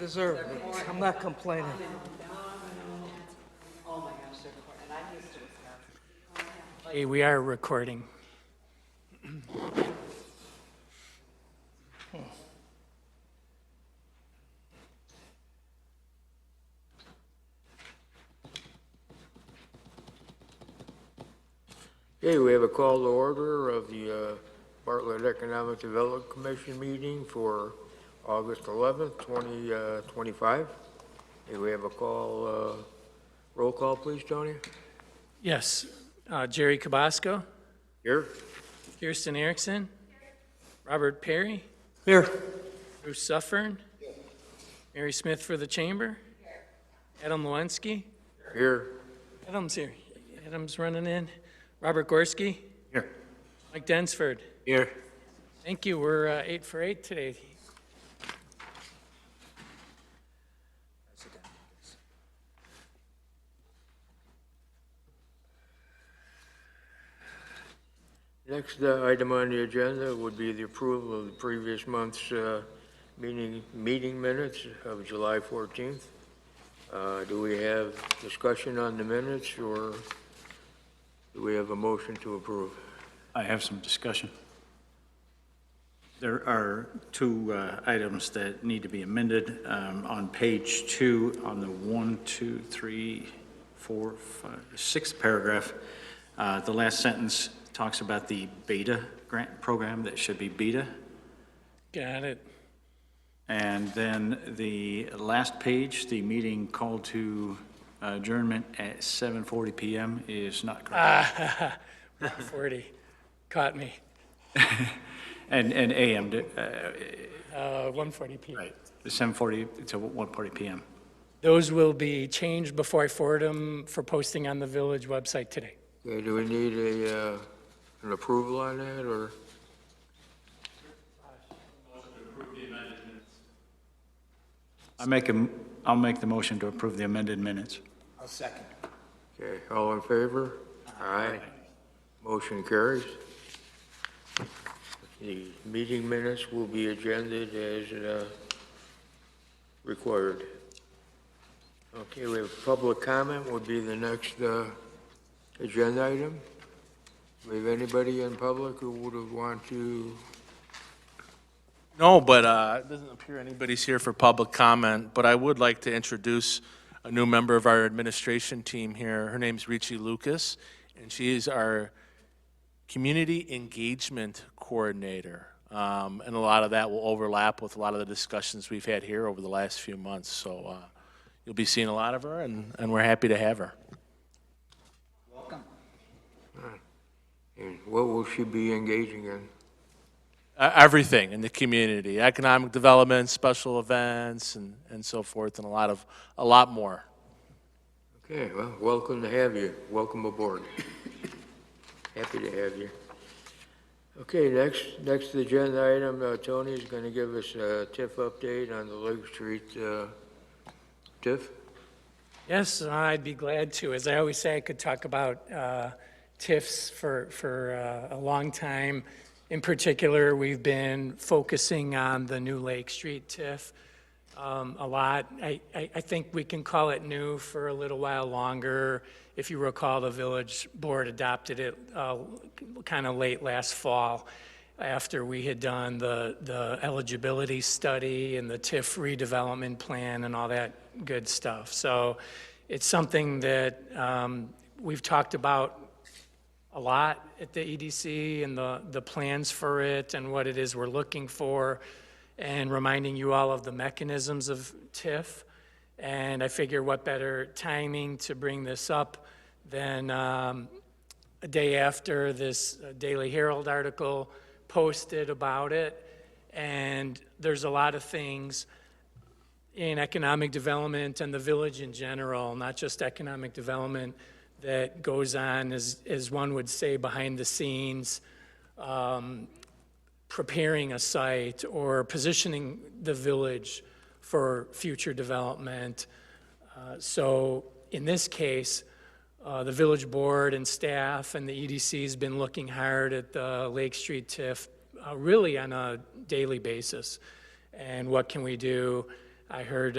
deserve it. I'm not complaining. Oh my gosh, they're recording, and I'm used to Wisconsin. Hey, we are recording. Okay, we have a call to order of the Bartlett Economic Development Commission meeting for August 11th, 2025. Okay, we have a call, roll call, please, Tony. Yes, Jerry Cabasco, Here? Kirsten Erickson, Robert Perry, Here. Bruce Suffern, Mary Smith for the chamber, Adam Lewinsky, Here. Adam's here, Adam's running in, Robert Gorski, Here. Mike Densford. Here. Thank you, we're 8 for 8 today. Next item on the agenda would be the approval of the previous month's meeting minutes of July 14th. Do we have discussion on the minutes, or do we have a motion to approve? I have some discussion. There are two items that need to be amended. On page 2, on the 1, 2, 3, 4, 5, 6th paragraph, the last sentence talks about the beta grant program. That should be beta. Got it. And then the last page, the meeting called to adjournment at 7:40 p.m. is not correct. 40, caught me, And AM, 140 p.m. right, the 7:40 to 1:40 p.m. Those will be changed before I forward them for posting on the village website today. Okay, do we need an approval on that, or? I'll make the motion to approve the amended minutes. I'll second. Okay, all in favor? Aye. Motion carries. The meeting minutes will be agended as required. Okay, we have public comment would be the next agenda item. Do we have anybody in public who would want to? No, but it doesn't appear anybody's here for public comment, but I would like to introduce a new member of our administration team here. Her name's Richie Lucas, and she is our Community Engagement Coordinator. And a lot of that will overlap with a lot of the discussions we've had here over the last few months. So you'll be seeing a lot of her, and we're happy to have her. Welcome. And what will she be engaging in? Everything in the community, economic development, special events, and so forth, and a lot more. Okay, well, welcome to have you. Welcome aboard. Happy to have you. Okay, next agenda item, Tony's going to give us a TIF update on the Lake Street TIF. Yes, I'd be glad to. As I always say, I could talk about TIFs for a long time. In particular, we've been focusing on the new Lake Street TIF a lot. I think we can call it new for a little while longer. If you recall, the village board adopted it kind of late last fall after we had done the eligibility study and the TIF redevelopment plan and all that good stuff. So it's something that we've talked about a lot at the EDC and the plans for it and what it is we're looking for, and reminding you all of the mechanisms of TIF. And I figure what better timing to bring this up than a day after this Daily Herald article posted about it. And there's a lot of things in economic development and the village in general, not just economic development, that goes on, as one would say, behind the scenes, preparing a site or positioning the village for future development. So in this case, the village board and staff and the EDC has been looking hard at the Lake Street TIF really on a daily basis. And what can we do I heard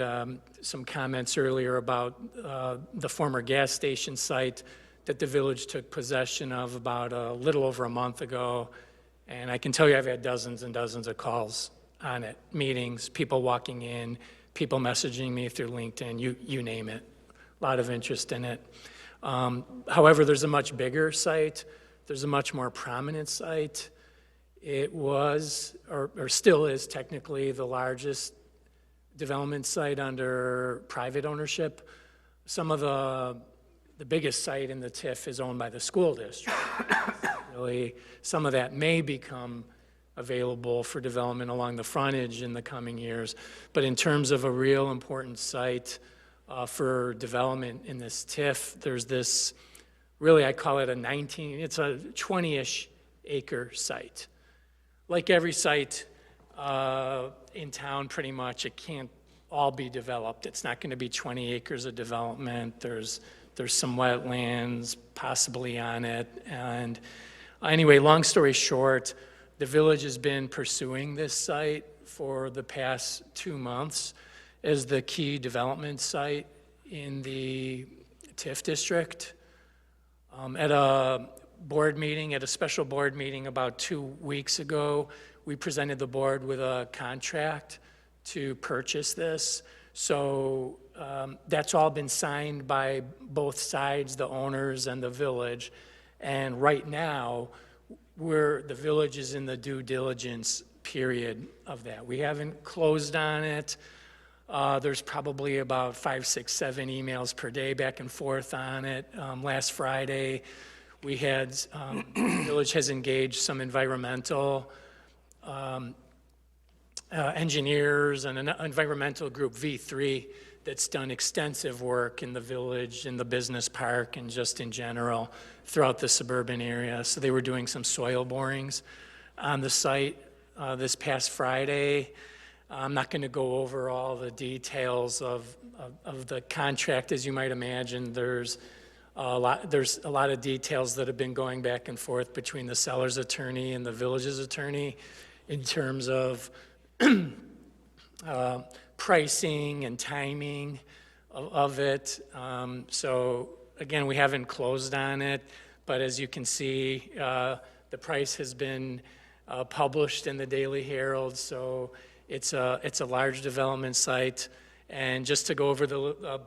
some comments earlier about the former gas station site that the village took possession of about a little over a month ago. And I can tell you I've had dozens and dozens of calls on it, meetings, people walking in, people messaging me through LinkedIn, you name it. A lot of interest in it. However, there's a much bigger site. There's a much more prominent site. It was, or still is technically, the largest development site under private ownership. Some of the biggest site in the TIF is owned by the school district. Really, some of that may become available for development along the frontage in the coming years. But in terms of a real important site for development in this TIF, there's this, really I call it it's a 20-ish acre site. Like every site in town, pretty much, it can't all be developed. It's not going to be 20 acres of development. There's some wetlands possibly on it. And anyway, long story short, the village has been pursuing this site for the past 2 months as the key development site in the TIF district. At a special board meeting about 2 weeks ago, we presented the board with a contract to purchase this. So that's all been signed by both sides, the owners and the village. And right now, the village is in the due diligence period of that. We haven't closed on it. There's probably about 5, 6, 7 emails per day back and forth on it. Last Friday, we had, the village has engaged some environmental engineers and an environmental group, V3, that's done extensive work in the village, in the business park, and just in general throughout the suburban area. So they were doing some soil borings on the site this past Friday. I'm not going to go over all the details of the contract. As you might imagine, there's a lot of details that have been going back and forth between the seller's attorney and the village's attorney in terms of pricing and timing of it. So again, we haven't closed on it, but as you can see, the price has been published in the Daily Herald, so it's a large development site. And just to go over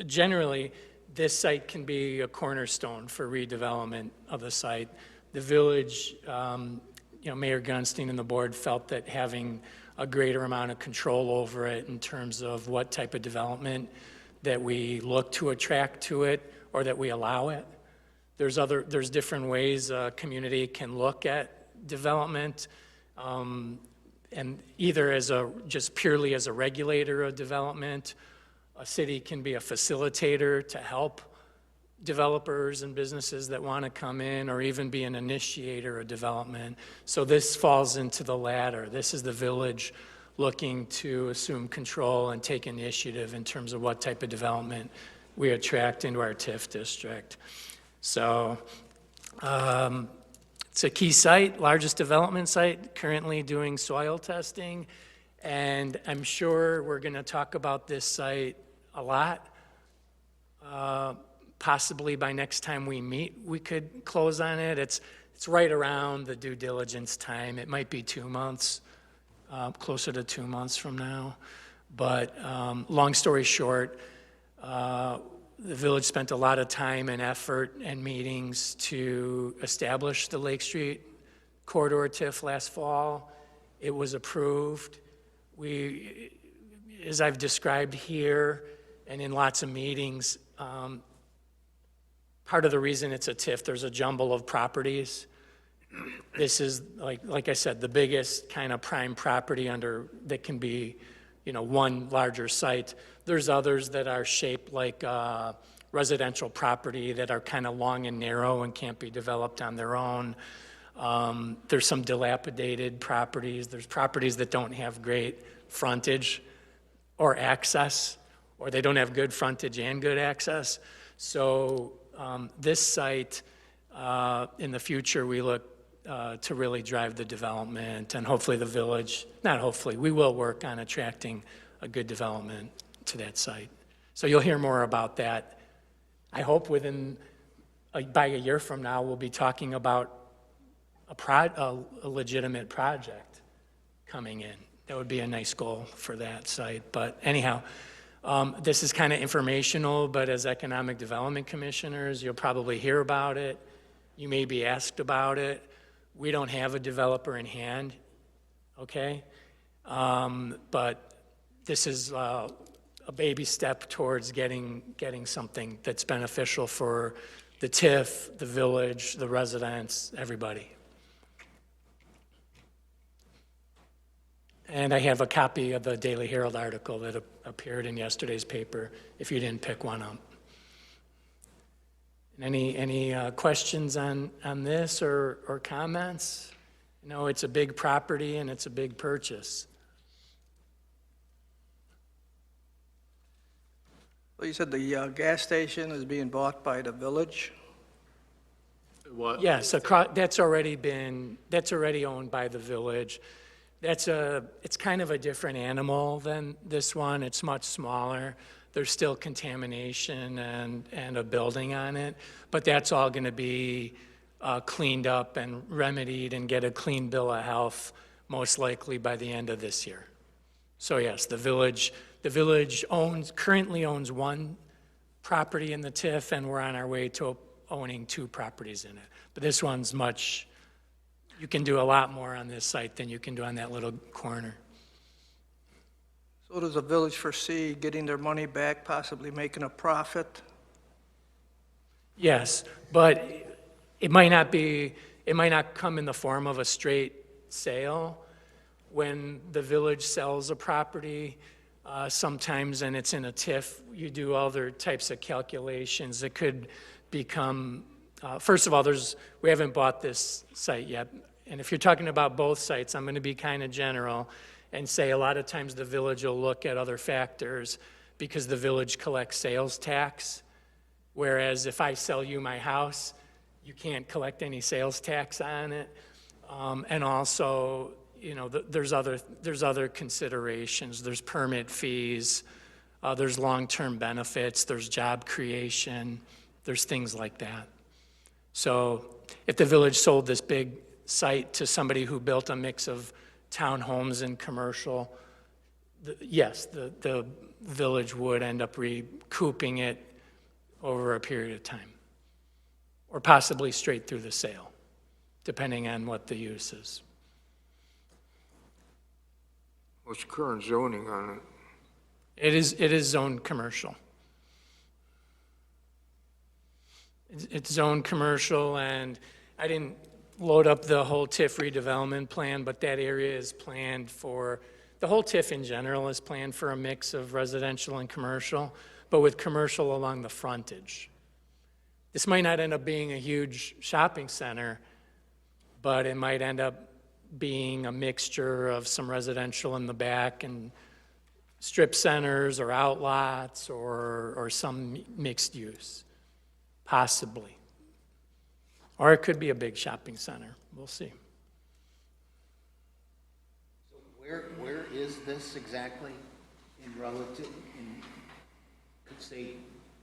generally, this site can be a cornerstone for redevelopment of the site. The village, Mayor Gunstein and the board felt that having a greater amount of control over it in terms of what type of development that we look to attract to it or that we allow it. There's different ways a community can look at development, and either just purely as a regulator of development. A city can be a facilitator to help developers and businesses that want to come in, or even be an initiator of development. So this falls into the latter. This is the village looking to assume control and take initiative in terms of what type of development we attract into our TIF district. So it's a key site, largest development site, currently doing soil testing. And I'm sure we're going to talk about this site a lot. Possibly by next time we meet, we could close on it. It's right around the due diligence time. It might be 2 months, closer to 2 months from now. But long story short, the village spent a lot of time and effort and meetings to establish the Lake Street corridor TIF last fall. It was approved. As I've described here and in lots of meetings, part of the reason it's a TIF, there's a jumble of properties. This is, like I said, the biggest kind of prime property that can be, one larger site. There's others that are shaped like residential property that are kind of long and narrow and can't be developed on their own. There's some dilapidated properties. There's properties that don't have great frontage or access, or they don't have good frontage and good access. So this site, in the future, we look to really drive the development, and hopefully the village, not hopefully, we will work on attracting a good development to that site. So you'll hear more about that. I hope by a year from now, we'll be talking about a legitimate project coming in. That would be a nice goal for that site. But anyhow, this is kind of informational, but as economic development commissioners, you'll probably hear about it. You may be asked about it. We don't have a developer in hand, okay? But this is a baby step towards getting something that's beneficial for the TIF, the village, the residents, everybody. And I have a copy of the Daily Herald article that appeared in yesterday's paper, if you didn't pick one up. Any questions on this or comments? You know, it's a big property and it's a big purchase. Well, you said the gas station is being bought by the village? What? Yes, that's already owned by the village. It's kind of a different animal than this one. It's much smaller. There's still contamination and a building on it, but that's all going to be cleaned up and remedied and get a clean bill of health, most likely by the end of this year. So yes, the village currently owns one property in the TIF, and we're on our way to owning 2 properties in it. But this one's you can do a lot more on this site than you can do on that little corner. So does the village foresee getting their money back, possibly making a profit? Yes, but it might not come in the form of a straight sale. When the village sells a property, sometimes, and it's in a TIF, you do other types of calculations. It could become, first of all, we haven't bought this site yet. And if you're talking about both sites, I'm going to be kind of general and say a lot of times the village will look at other factors because the village collects sales tax. Whereas if I sell you my house, you can't collect any sales tax on it. And also, you know, there's other considerations. There's permit fees, there's long-term benefits, there's job creation, there's things like that. So if the village sold this big site to somebody who built a mix of townhomes and commercial, yes, the village would end up recouping it over a period of time, or possibly straight through the sale, depending on what the use is. What's current zoning on it? It is zoned commercial. It's zoned commercial, and I didn't load up the whole TIF redevelopment plan, but that area is planned for, the whole TIF in general is planned for a mix of residential and commercial, but with commercial along the frontage. This might not end up being a huge shopping center, but it might end up being a mixture of some residential in the back and strip centers or outlots or some mixed use, possibly. Or it could be a big shopping center. We'll see. So where is this exactly in relative, could say,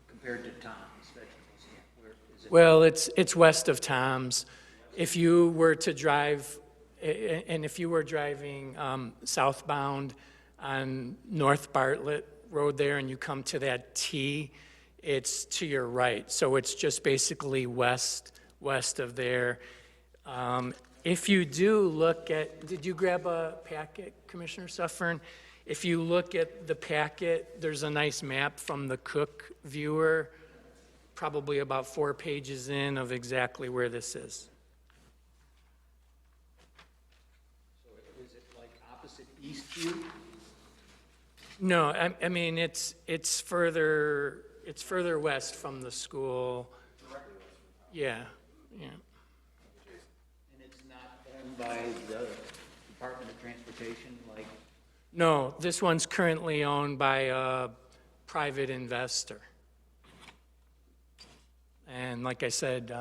compared to Tom's Vegetables? Yeah, where is it? Well, it's west of Tom's. If you were to drive, and if you were driving southbound on North Bartlett Road there and you come to that T, it's to your right. So it's just basically west of there. If you do look at, did you grab a packet, Commissioner Suffern? If you look at the packet, there's a nice map from the Cook viewer, probably about 4 pages in, of exactly where this is. So is it like opposite Eastview? No, I mean, it's further west from the school. Yeah. And it's not owned by the Department of Transportation, like? No, this one's currently owned by a private investor. And like I said,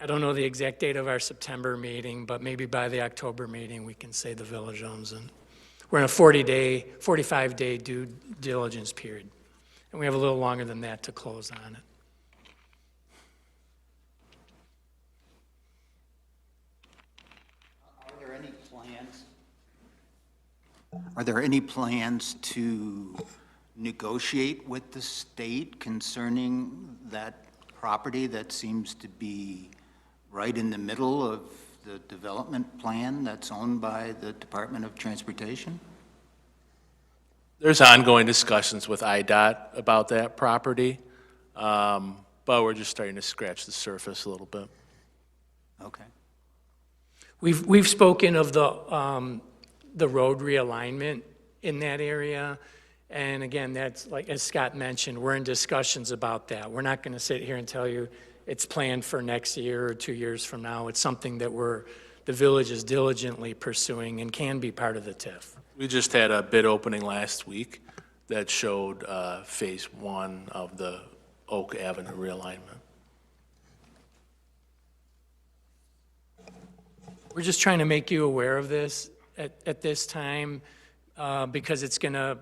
I don't know the exact date of our September meeting, but maybe by the October meeting, we can say the village owns it. We're in a 45-day due diligence period, and we have a little longer than that to close on it. Are there any plans to negotiate with the state concerning that property that seems to be right in the middle of the development plan that's owned by the Department of Transportation? There's ongoing discussions with IDOT about that property, but we're just starting to scratch the surface a little bit. Okay. We've spoken of the road realignment in that area, and again, that's like, as Scott mentioned, we're in discussions about that. We're not going to sit here and tell you it's planned for next year or 2 years from now. It's something that the village is diligently pursuing and can be part of the TIF. We just had a bid opening last week that showed Phase 1 of the Oak Avenue realignment. We're just trying to make you aware of this at this time, because it's going to,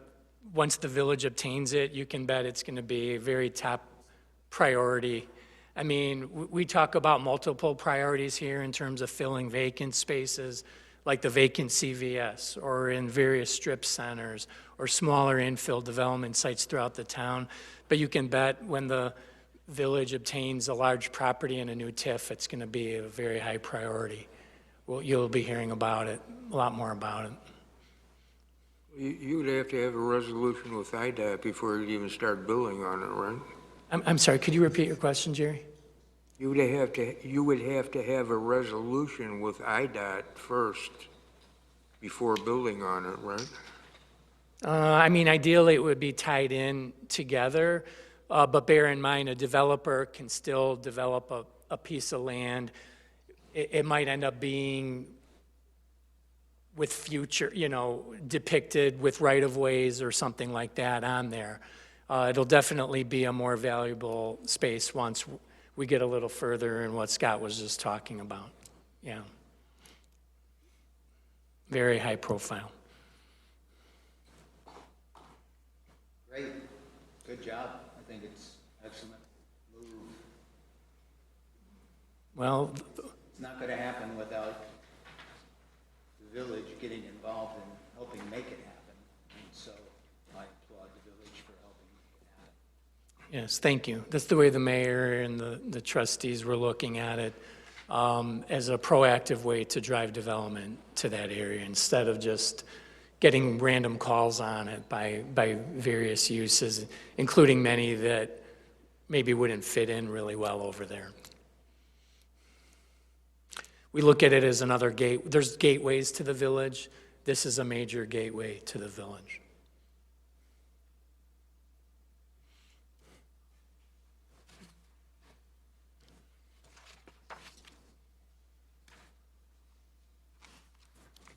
once the village obtains it, you can bet it's going to be a very top priority. I mean, we talk about multiple priorities here in terms of filling vacant spaces, like the Vacancy VS, or in various strip centers, or smaller infill development sites throughout the town. But you can bet when the village obtains a large property in a new TIF, it's going to be a very high priority. Well, you'll be hearing about it, a lot more about it. You would have to have a resolution with IDOT before you even start building on it, right? I'm sorry, could you repeat your question, Jerry? You would have to have a resolution with IDOT first before building on it, right? I mean, ideally, it would be tied in together, but bear in mind, a developer can still develop a piece of land. It might end up being with future, depicted with right-of-ways or something like that on there. It'll definitely be a more valuable space once we get a little further in what Scott was just talking about. Yeah. Very high profile. Great. Good job. I think it's excellent move. Well, It's not going to happen without the village getting involved in helping make it happen. And so I applaud the village for helping make it happen. yes, thank you. That's the way the mayor and the trustees were looking at it, as a proactive way to drive development to that area instead of just getting random calls on it by various uses, including many that maybe wouldn't fit in really well over there. We look at it as another gate. There's gateways to the village. This is a major gateway to the village.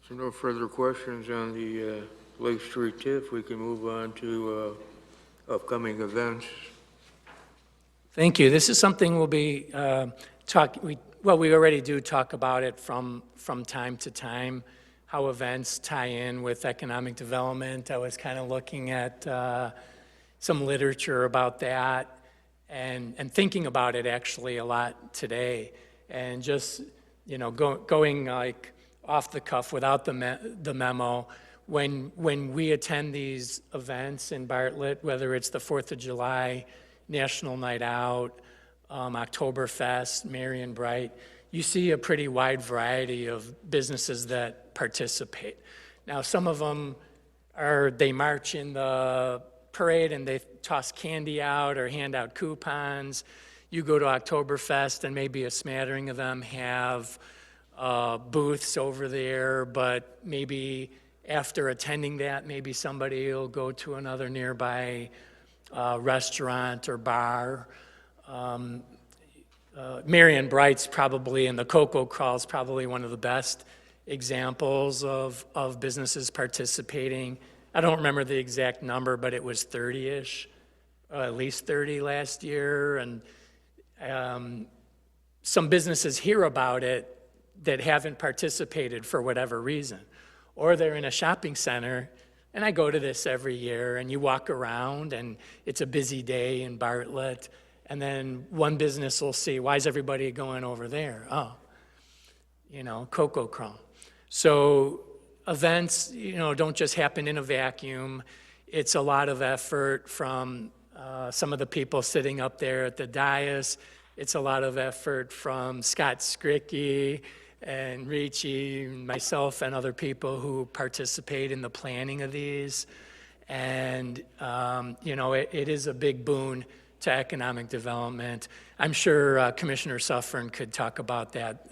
So no further questions on the Lake Street TIF. We can move on to upcoming events. Thank you. This is something we'll be we already do talk about it from time to time, how events tie in with economic development. I was kind of looking at some literature about that and thinking about it actually a lot today. And just, going like off the cuff without the memo, when we attend these events in Bartlett, whether it's the 4th of July, National Night Out, Oktoberfest, Merry and Bright, you see a pretty wide variety of businesses that participate. Now, some of them they march in the parade and they toss candy out or hand out coupons. You go to Oktoberfest and maybe a smattering of them have booths over there, but maybe after attending that, maybe somebody will go to another nearby restaurant or bar. Marion Bright's probably, and the Cocoa Crawl's probably one of the best examples of businesses participating. I don't remember the exact number, but it was 30-ish, at least 30 last year. And some businesses hear about it that haven't participated for whatever reason. Or they're in a shopping center, and I go to this every year, and you walk around, and it's a busy day in Bartlett, and then one business will see, why is everybody going over there? Oh, Cocoa Chrome. So events, don't just happen in a vacuum. It's a lot of effort from some of the people sitting up there at the dais. It's a lot of effort from Scott Skricky and Ricci, myself, and other people who participate in the planning of these. And, it is a big boon to economic development. I'm sure Commissioner Suffern could talk about that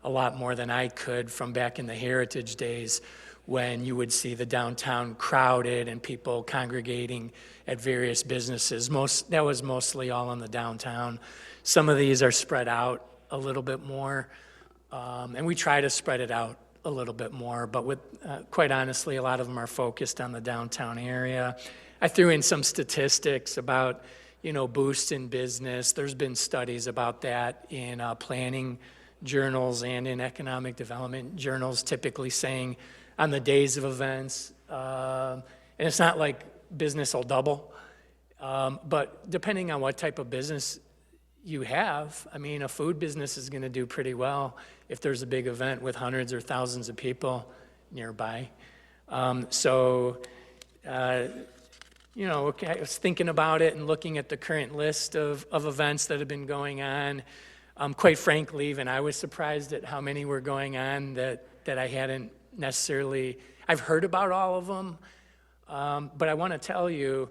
a lot more than I could from back in the Heritage days when you would see the downtown crowded and people congregating at various businesses. That was mostly all in the downtown. Some of these are spread out a little bit more, and we try to spread it out a little bit more, but quite honestly, a lot of them are focused on the downtown area. I threw in some statistics about, boost in business. There's been studies about that in planning journals and in economic development journals, typically saying on the days of events, and it's not like business will double, but depending on what type of business you have, a food business is going to do pretty well if there's a big event with hundreds or thousands of people nearby. I was thinking about it and looking at the current list of events that have been going on. Quite frankly, even I was surprised at how many were going on that I hadn't necessarily, I've heard about all of them, but I want to tell you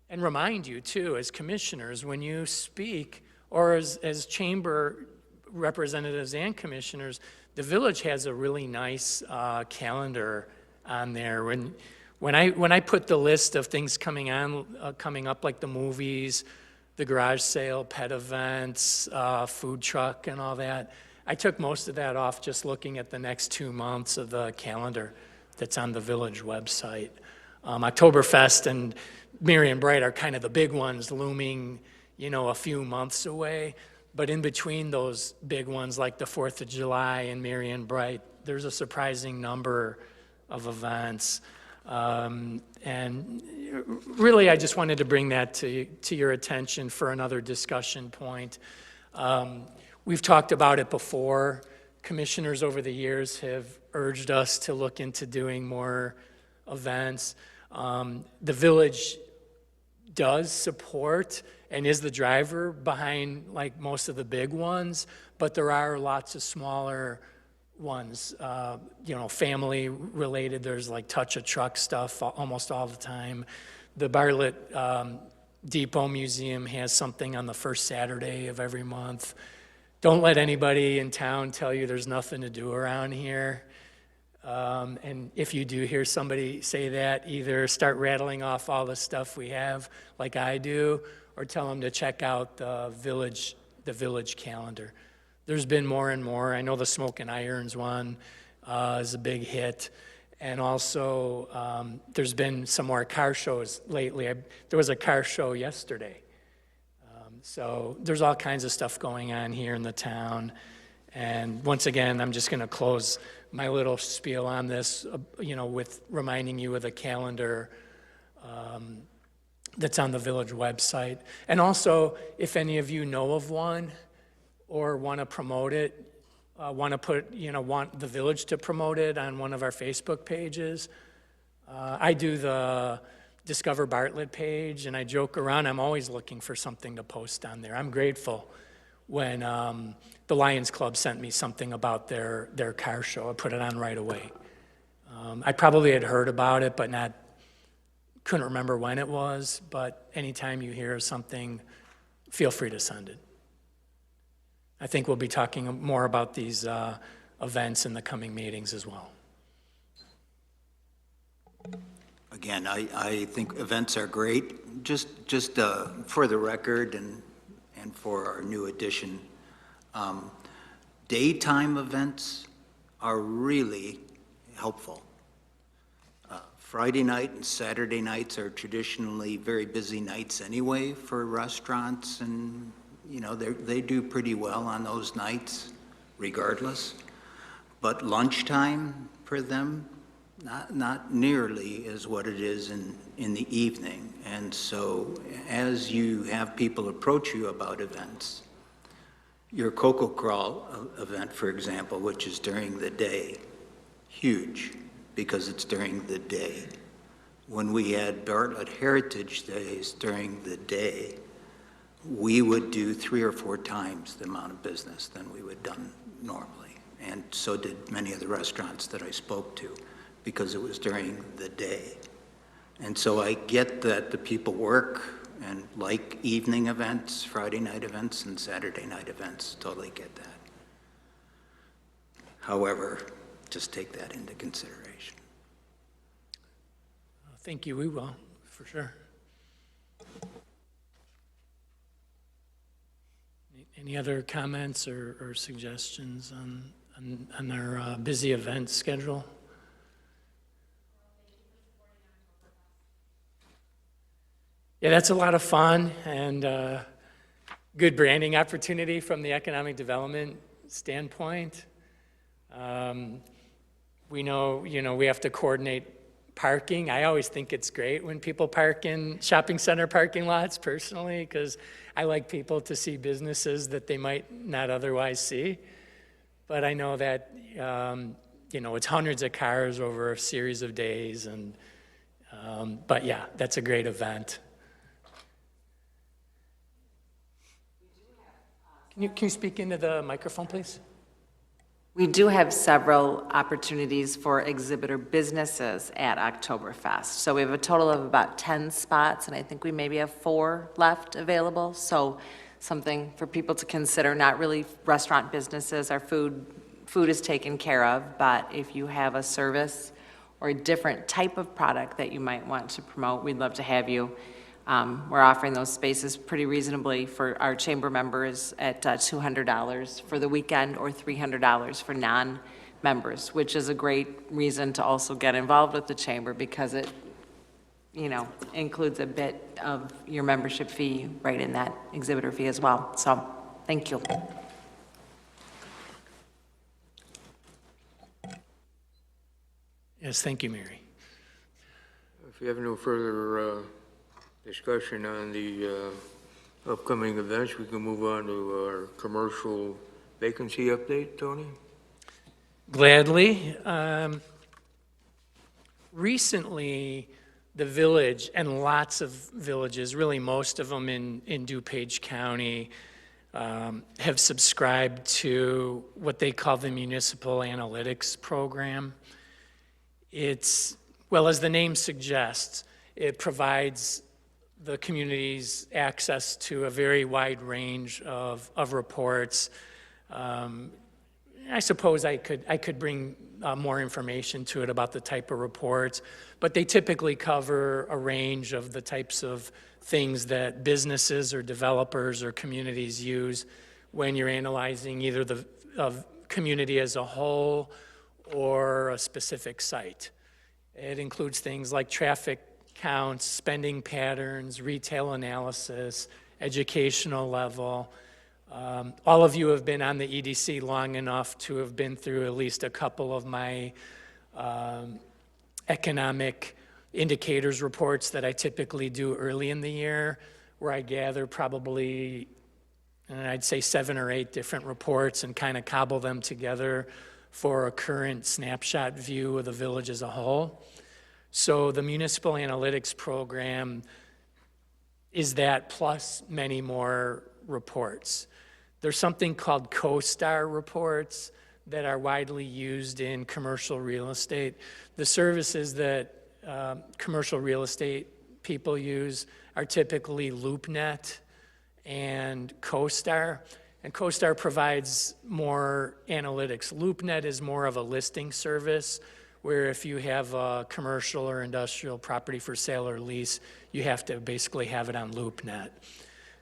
and remind you too, as commissioners, when you speak, or as chamber representatives and commissioners, the village has a really nice calendar on there. When I put the list of things coming up, like the movies, the garage sale, pet events, food truck, and all that, I took most of that off just looking at the next 2 months of the calendar that's on the village website. Oktoberfest and Marion Bright are kind of the big ones looming, a few months away. But in between those big ones, like the 4th of July and Marion Bright, there's a surprising number of events. And really, I just wanted to bring that to your attention for another discussion point. We've talked about it before. Commissioners over the years have urged us to look into doing more events. The village does support and is the driver behind like most of the big ones, but there are lots of smaller ones, family related. There's like touch a truck stuff almost all the time. The Bartlett Depot Museum has something on the first Saturday of every month. Don't let anybody in town tell you there's nothing to do around here. And if you do hear somebody say that, either start rattling off all the stuff we have, like I do, or tell them to check out the village calendar. There's been more and more. I know the Smoke and Irons one is a big hit. And also, there's been some more car shows lately. There was a car show yesterday. So there's all kinds of stuff going on here in the town. And once again, I'm just going to close my little spiel on this, with reminding you of the calendar that's on the village website. And also, if any of you know of one or want to promote it, want the village to promote it on one of our Facebook pages, I do the Discover Bartlett page, and I joke around. I'm always looking for something to post on there. I'm grateful when the Lions Club sent me something about their car show. I put it on right away. I probably had heard about it, but couldn't remember when it was. But anytime you hear something, feel free to send it. I think we'll be talking more about these events in the coming meetings as well. Again, I think events are great. Just for the record and for our new addition, daytime events are really helpful. Friday night and Saturday nights are traditionally very busy nights anyway for restaurants and you know, they do pretty well on those nights regardless. But lunchtime for them, not nearly as what it is in the evening. And so as you have people approach you about events, your Cocoa Crawl event, for example, which is during the day, huge because it's during the day. When we had Bartlett Heritage Days during the day, we would do 3 or 4 times the amount of business than we would done normally. And so did many of the restaurants that I spoke to, because it was during the day. And so I get that the people work and like evening events, Friday night events, and Saturday night events, totally get that. However, just take that into consideration. Thank you, we will, for sure. Any other comments or suggestions on our busy event schedule? Yeah, that's a lot of fun and good branding opportunity from the economic development standpoint. We know, we have to coordinate parking. I always think it's great when people park in shopping center parking lots personally, because I like people to see businesses that they might not otherwise see. But I know that, it's hundreds of cars over a series of days. And but yeah, that's a great event. Can you speak into the microphone, please? We do have several opportunities for exhibitor businesses at Oktoberfest. So we have a total of about 10 spots, and I think we maybe have 4 left available. So something for people to consider, not really restaurant businesses. Our food is taken care of, but if you have a service or a different type of product that you might want to promote, we'd love to have you. We're offering those spaces pretty reasonably for our chamber members at $200 for the weekend or $300 for non-members, which is a great reason to also get involved with the chamber because it, includes a bit of your membership fee right in that exhibitor fee as well. So, thank you. Yes, thank you, Mary. If you have no further discussion on the upcoming events, we can move on to our commercial vacancy update, Tony? Gladly. Recently, the village and lots of villages, really most of them in DuPage County, have subscribed to what they call the Municipal Analytics Program. It's, well, as the name suggests, it provides the community's access to a very wide range of reports. I suppose I could bring more information to it about the type of reports, but they typically cover a range of the types of things that businesses or developers or communities use when you're analyzing either the community as a whole or a specific site. It includes things like traffic counts, spending patterns, retail analysis, educational level. All of you have been on the EDC long enough to have been through at least a couple of my economic indicators reports that I typically do early in the year, where I gather probably, I'd say 7 or 8 different reports and kind of cobble them together for a current snapshot view of the village as a whole. So the Municipal Analytics Program is that plus many more reports. There's something called CoStar reports that are widely used in commercial real estate. The services that commercial real estate people use are typically LoopNet and CoStar. And CoStar provides more analytics. LoopNet is more of a listing service, where if you have a commercial or industrial property for sale or lease, you have to basically have it on LoopNet.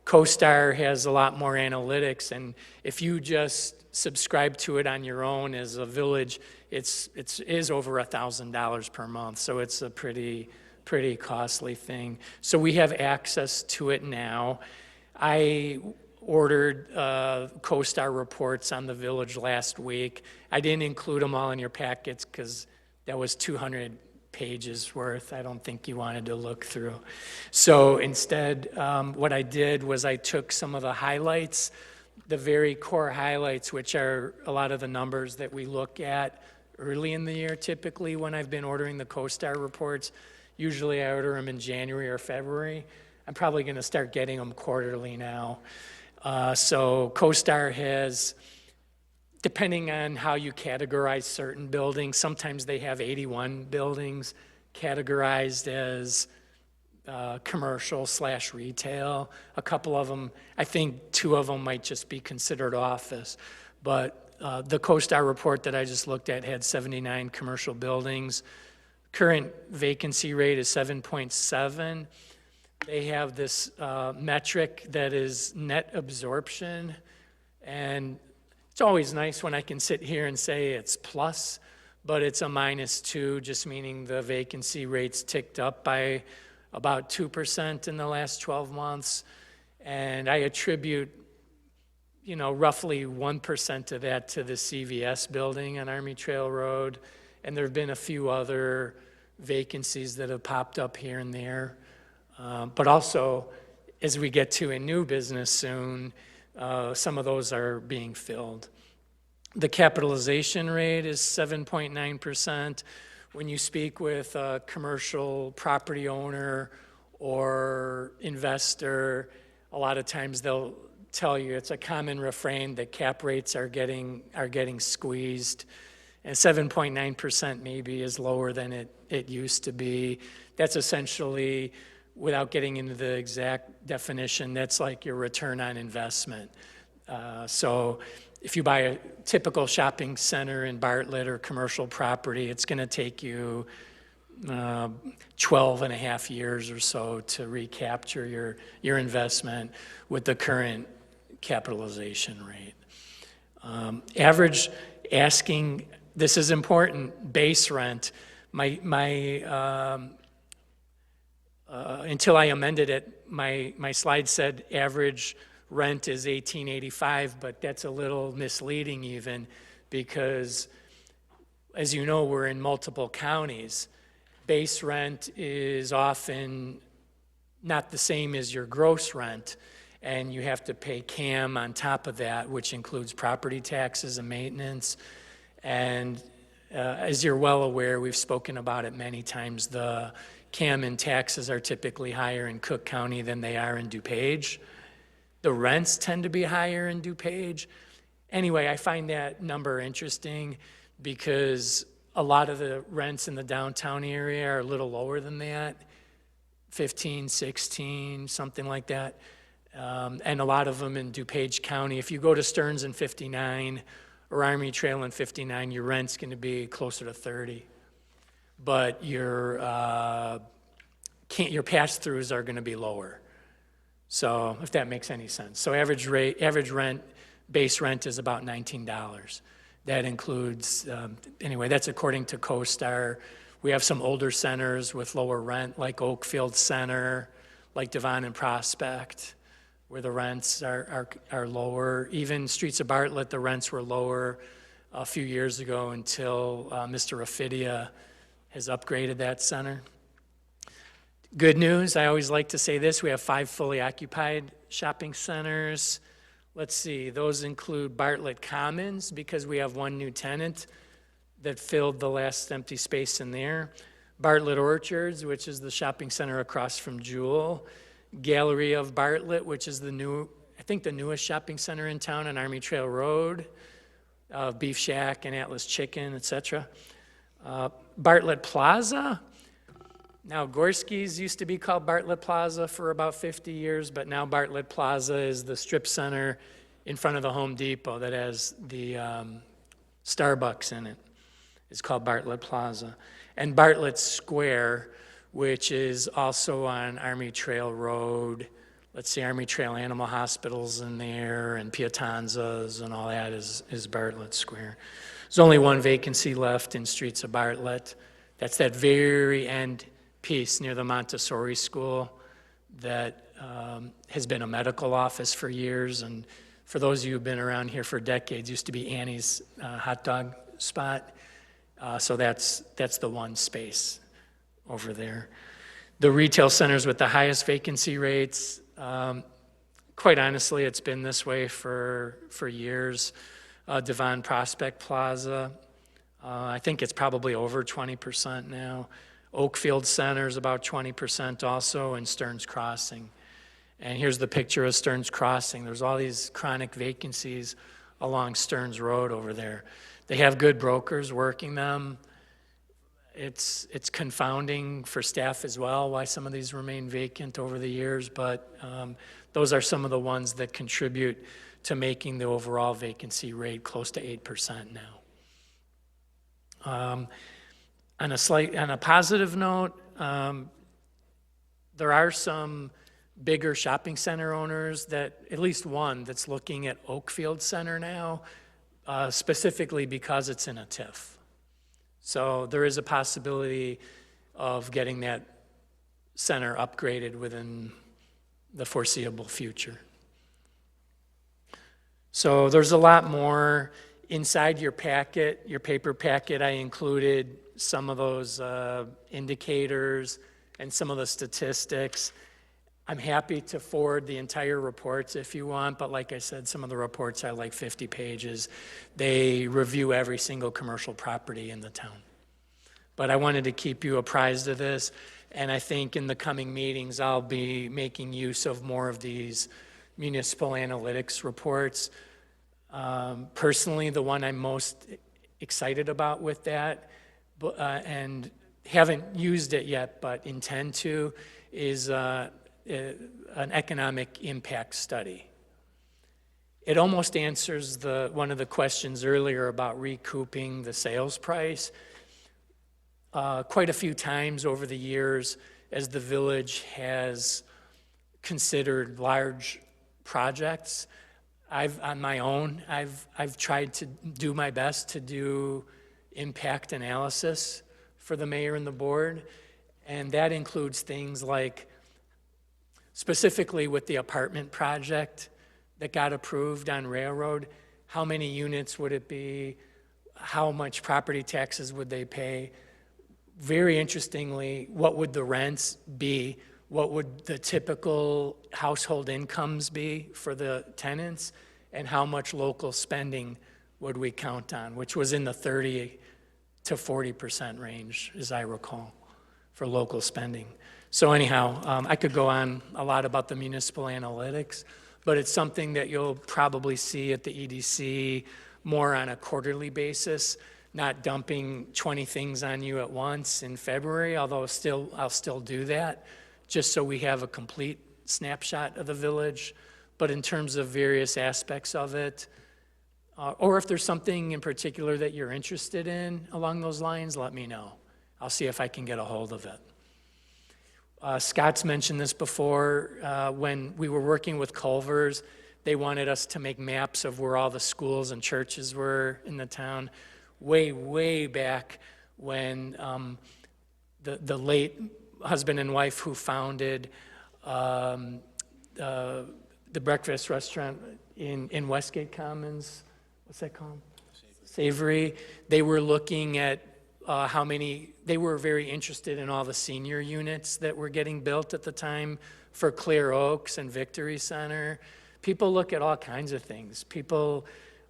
CoStar has a lot more analytics, and if you just subscribe to it on your own as a village, it is over $1,000 per month, so it's a pretty costly thing. So we have access to it now. I ordered CoStar reports on the village last week. I didn't include them all in your packets because that was 200 pages worth. I don't think you wanted to look through. So instead, what I did was I took some of the highlights, the very core highlights, which are a lot of the numbers that we look at early in the year typically when I've been ordering the CoStar reports. Usually I order them in January or February. I'm probably going to start getting them quarterly now. So CoStar has, depending on how you categorize certain buildings, sometimes they have 81 buildings categorized as commercial/retail. A couple of them, I think 2 of them might just be considered office. But the CoStar report that I just looked at had 79 commercial buildings. Current vacancy rate is 7.7. They have this metric that is net absorption, and it's always nice when I can sit here and say it's plus, but it's a -2, just meaning the vacancy rate's ticked up by about 2% in the last 12 months. And I attribute, roughly 1% of that to the CVS building on Army Trail Road. And there have been a few other vacancies that have popped up here and there. But also, as we get to a new business soon, some of those are being filled. The capitalization rate is 7.9%. When you speak with a commercial property owner or investor, a lot of times they'll tell you it's a common refrain that cap rates are getting squeezed. And 7.9% maybe is lower than it used to be. That's essentially, without getting into the exact definition, that's like your return on investment. So if you buy a typical shopping center in Bartlett or commercial property, it's going to take you 12 and a half years or so to recapture your investment with the current capitalization rate. Average asking, this is important, base rent. Until I amended it, my slide said average rent is $18.85, but that's a little misleading even because, as you know, we're in multiple counties. Base rent is often not the same as your gross rent, and you have to pay CAM on top of that, which includes property taxes and maintenance. And as you're well aware, we've spoken about it many times, the CAM and taxes are typically higher in Cook County than they are in DuPage. The rents tend to be higher in DuPage. Anyway, I find that number interesting because a lot of the rents in the downtown area are a little lower than that, 15, 16, something like that. And a lot of them in DuPage County. If you go to Stearns in 59 or Army Trail in 59, your rent's going to be closer to 30. But your pass-throughs are going to be lower. So if that makes any sense. So average rent, base rent is about $19. That includes, anyway, that's according to CoStar. We have some older centers with lower rent, like Oakfield Center, like Devon and Prospect, where the rents are lower. Even Streets of Bartlett, the rents were lower a few years ago until Mr. Raphidia has upgraded that center. Good news, I always like to say this, we have 5 fully occupied shopping centers. Let's see, those include Bartlett Commons, because we have 1 new tenant that filled the last empty space in there. Bartlett Orchards, which is the shopping center across from Jewel. Gallery of Bartlett, which is the newest shopping center in town on Army Trail Road. Beef Shack and Atlas Chicken, etc. Bartlett Plaza. Now, Gorski's used to be called Bartlett Plaza for about 50 years, but now Bartlett Plaza is the strip center in front of the Home Depot that has the Starbucks in it. It's called Bartlett Plaza. And Bartlett Square, which is also on Army Trail Road. Let's see, Army Trail Animal Hospital's in there, and Piatanza's and all that is Bartlett Square. There's only 1 vacancy left in Streets of Bartlett. That's that very end piece near the Montessori school that has been a medical office for years, and for those of you who've been around here for decades, used to be Annie's hot dog spot. So that's the one space over there. The retail centers with the highest vacancy rates, quite honestly, it's been this way for years. Devon Prospect Plaza, I think it's probably over 20% now. Oakfield Center is about 20% also, and Stearns Crossing. And here's the picture of Stearns Crossing. There's all these chronic vacancies along Stearns Road over there. They have good brokers working them. It's confounding for staff as well why some of these remain vacant over the years, but those are some of the ones that contribute to making the overall vacancy rate close to 8% now. On a positive note, there are some bigger shopping center owners that, at least one, that's looking at Oakfield Center now, specifically because it's in a TIF. So there is a possibility of getting that center upgraded within the foreseeable future. So there's a lot more inside your packet, your paper packet. I included some of those indicators and some of the statistics. I'm happy to forward the entire reports if you want, but like I said, some of the reports are like 50 pages. They review every single commercial property in the town. But I wanted to keep you apprised of this, and I think in the coming meetings, I'll be making use of more of these municipal analytics reports. Personally, the one I'm most excited about with that, and haven't used it yet, but intend to, is an economic impact study. It almost answers one of the questions earlier about recouping the sales price. Quite a few times over the years, as the village has considered large projects, on my own, I've tried to do my best to do impact analysis for the mayor and the board, and that includes things like, specifically with the apartment project that got approved on Railroad, how many units would it be? How much property taxes would they pay? Very interestingly, what would the rents be? What would the typical household incomes be for the tenants? And how much local spending would we count on, which was in the 30 to 40% range, as I recall, for local spending. So anyhow, I could go on a lot about the municipal analytics, but it's something that you'll probably see at the EDC more on a quarterly basis, not dumping 20 things on you at once in February, although I'll still do that, just so we have a complete snapshot of the village. But in terms of various aspects of it, or if there's something in particular that you're interested in along those lines, let me know. I'll see if I can get a hold of it. Scott's mentioned this before. When we were working with Culver's, they wanted us to make maps of where all the schools and churches were in the town. Way back when the late husband and wife who founded the breakfast restaurant in Westgate Commons, what's that called? Savory. They were looking at they were very interested in all the senior units that were getting built at the time for Clear Oaks and Victory Center. People look at all kinds of things.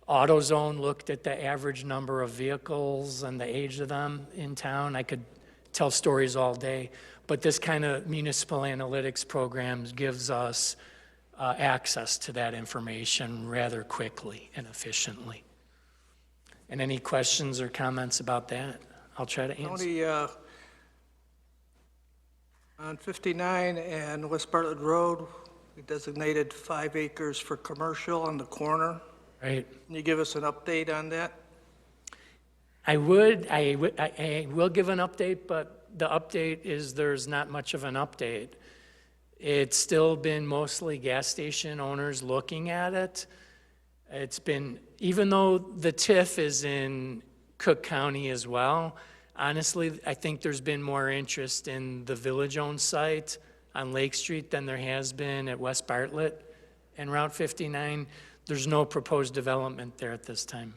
AutoZone looked at the average number of vehicles and the age of them in town. I could tell stories all day, but this kind of municipal analytics programs gives us access to that information rather quickly and efficiently. And any questions or comments about that? I'll try to answer. Tony, on 59 and West Bartlett Road, we designated 5 acres for commercial on the corner. Right. Can you give us an update on that? I will give an update, but the update is there's not much of an update. It's still been mostly gas station owners looking at it. It's been, even though the TIF is in Cook County as well, honestly, I think there's been more interest in the village-owned site on Lake Street than there has been at West Bartlett and Route 59. There's no proposed development there at this time.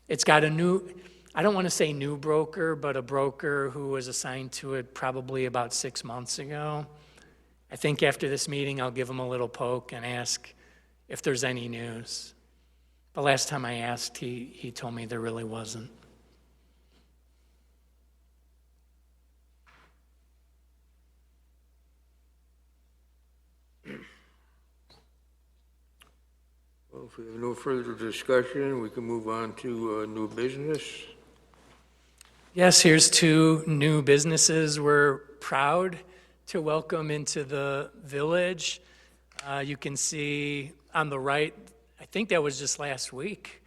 It's got a new, I don't want to say new broker, but a broker who was assigned to it probably about 6 months ago. I think after this meeting, I'll give him a little poke and ask if there's any news. The last time I asked, he told me there really wasn't. Well, if we have no further discussion, we can move on to new business. Yes, here's 2 new businesses we're proud to welcome into the village. You can see on the right, I think that was just last week,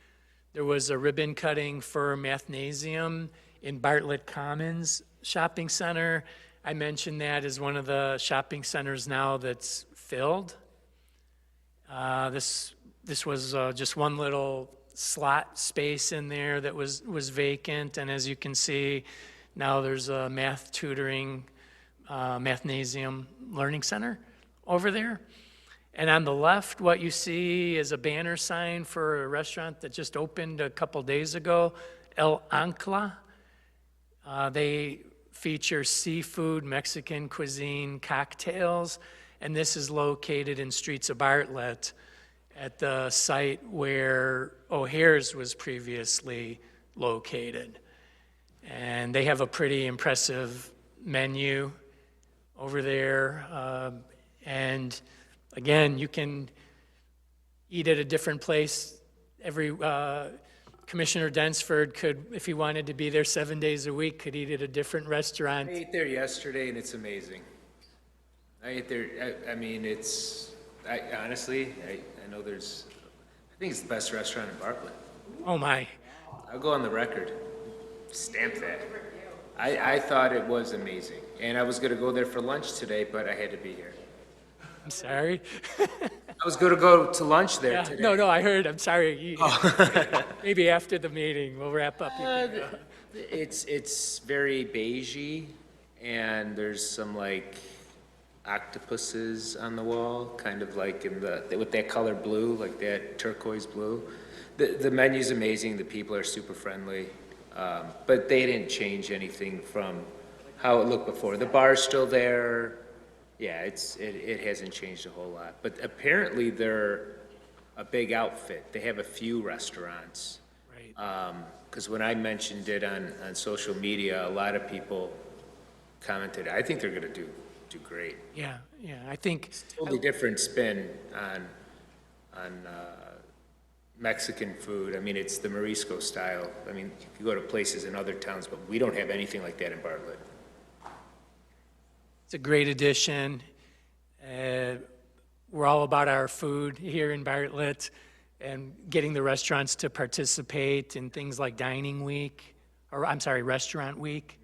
there was a ribbon cutting for Mathnasium in Bartlett Commons Shopping Center. I mentioned that as one of the shopping centers now that's filled. This was just one little slot space in there that was vacant, and as you can see, now there's a math tutoring, Mathnasium Learning Center over there. And on the left, what you see is a banner sign for a restaurant that just opened a couple days ago, El Ancla. They feature seafood, Mexican cuisine, cocktails, and this is located in Streets of Bartlett at the site where O'Hare's was previously located. And they have a pretty impressive menu over there. And again, you can eat at a different place. Commissioner Densford could, if he wanted to be there 7 days a week, could eat at a different restaurant. I ate there yesterday and it's amazing. I ate there, I mean, honestly, I know I think it's the best restaurant in Bartlett. Oh my, I'll go on the record, stamp that. I thought it was amazing. And I was gonna go there for lunch today, but I had to be here. I'm sorry. I was gonna go to lunch there Yeah, today. no, I heard, I'm sorry. Maybe after the meeting, we'll wrap up. You can go. It's very beigey, and there's some like octopuses on the wall, kind of like with that color blue, like that turquoise blue. The menu's amazing, the people are super friendly, but they didn't change anything from how it looked before. The bar's still there. Yeah, it hasn't changed a whole lot. But apparently they're a big outfit. They have a few restaurants. Right. Because when I mentioned it on social media, a lot of people commented, I think they're gonna do great. Yeah, I think, Totally different spin on Mexican food. I mean, it's the Morisco style. I mean, you go to places in other towns, but we don't have anything like that in Bartlett. it's a great addition. We're all about our food here in Bartlett and getting the restaurants to participate in things like Dining Week, or I'm sorry, Restaurant Week.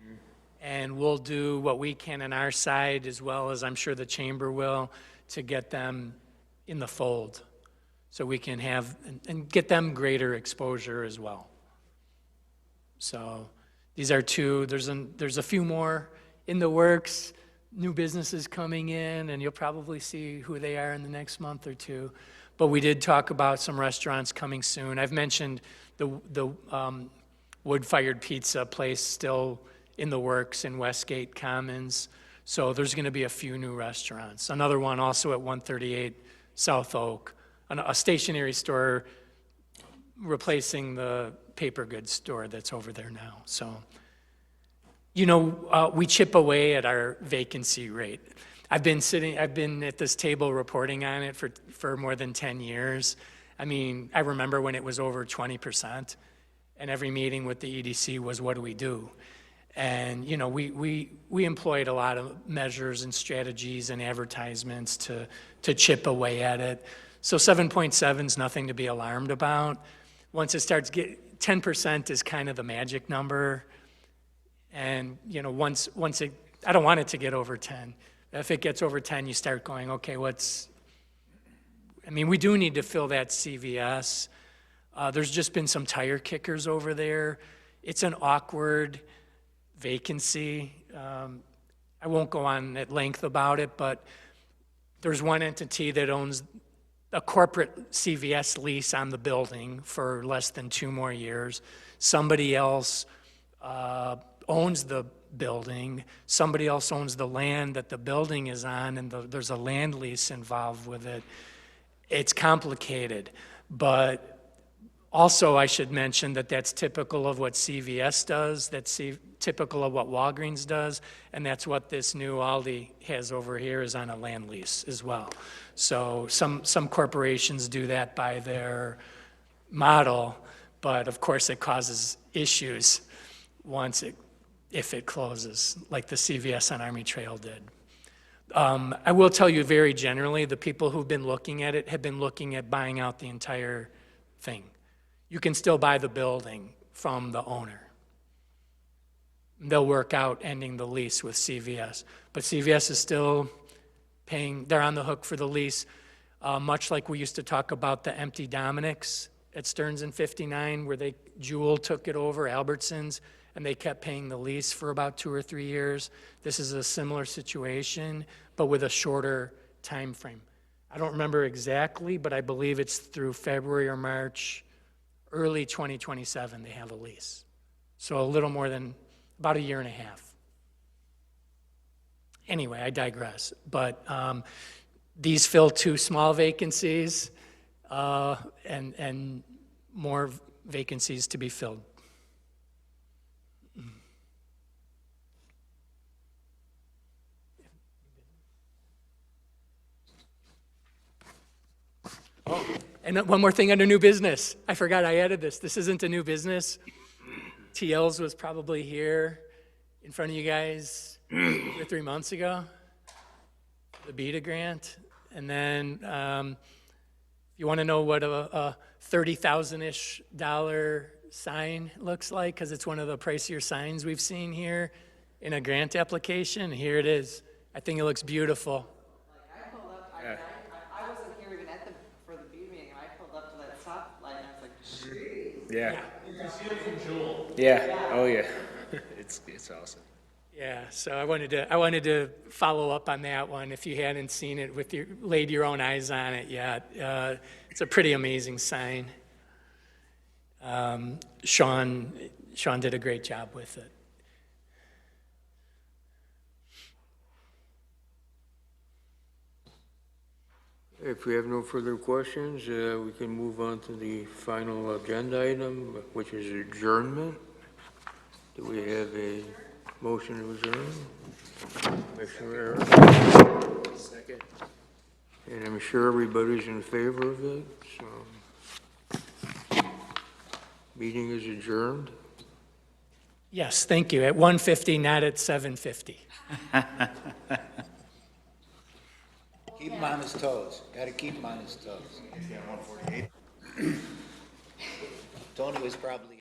And we'll do what we can on our side, as well as I'm sure the chamber will, to get them in the fold so we can have, and get them greater exposure as well. So these are 2, there's a few more in the works, new businesses coming in, and you'll probably see who they are in the next month or 2. But we did talk about some restaurants coming soon. I've mentioned the wood-fired pizza place still in the works in Westgate Commons. So there's going to be a few new restaurants. Another one also at 138 South Oak, a stationery store replacing the paper goods store that's over there now. So, we chip away at our vacancy rate. I've been at this table reporting on it for more than 10 years. I mean, I remember when it was over 20%, and every meeting with the EDC was, what do we do? And, we employed a lot of measures and strategies and advertisements to chip away at it. So 7.7 is nothing to be alarmed about. Once it starts 10% is kind of the magic number. And, once it, I don't want it to get over 10. If it gets over 10, you start going, okay, we do need to fill that CVS. There's just been some tire kickers over there. It's an awkward vacancy. I won't go on at length about it, but there's one entity that owns a corporate CVS lease on the building for less than 2 more years. Somebody else owns the building. Somebody else owns the land that the building is on, and there's a land lease involved with it. It's complicated, but also I should mention that that's typical of what CVS does, that's typical of what Walgreens does, and that's what this new Aldi has over here is on a land lease as well. So some corporations do that by their model, but of course it causes issues if it closes, like the CVS on Army Trail did. I will tell you very generally, the people who've been looking at it have been looking at buying out the entire thing. You can still buy the building from the owner. They'll work out ending the lease with CVS. But CVS is still paying, they're on the hook for the lease, much like we used to talk about the empty Dominick's at Stearns and 59, where Jewel took it over, Albertsons, and they kept paying the lease for about 2 or 3 years. This is a similar situation, but with a shorter time frame. I don't remember exactly, but I believe it's through February or March, early 2027 they have a lease. So a little more than about 1.5 years. Anyway, I digress. But these fill 2 small vacancies and more vacancies to be filled. And one more thing under new business. I forgot I added this. This isn't a new business. TL's was probably here in front of you guys 2 or 3 months ago, the BETA grant. And then you want to know what a $30,000-ish sign looks like, because it's one of the pricier signs we've seen here in a grant application. Here it is. I think it looks beautiful. I pulled up, I wasn't here even for the B meeting, and I pulled up to that stop light, and I was like, geez. Yeah. You can see it from Jewel. Yeah, oh yeah. It's awesome. Yeah, so I wanted to follow up on that one if you hadn't seen it laid your own eyes on it yet. It's a pretty amazing sign. Sean did a great job with it. If we have no further questions, we can move on to the final agenda item, which is adjournment. Do we have a motion to adjourn? Commissioner Eric? Second. And I'm sure everybody's in favor of it, so. Meeting is adjourned. Yes, thank you. At 1:50, not at 7:50. Keep him on his toes. Got to keep him on his toes. Yeah, 148. Tony was probably...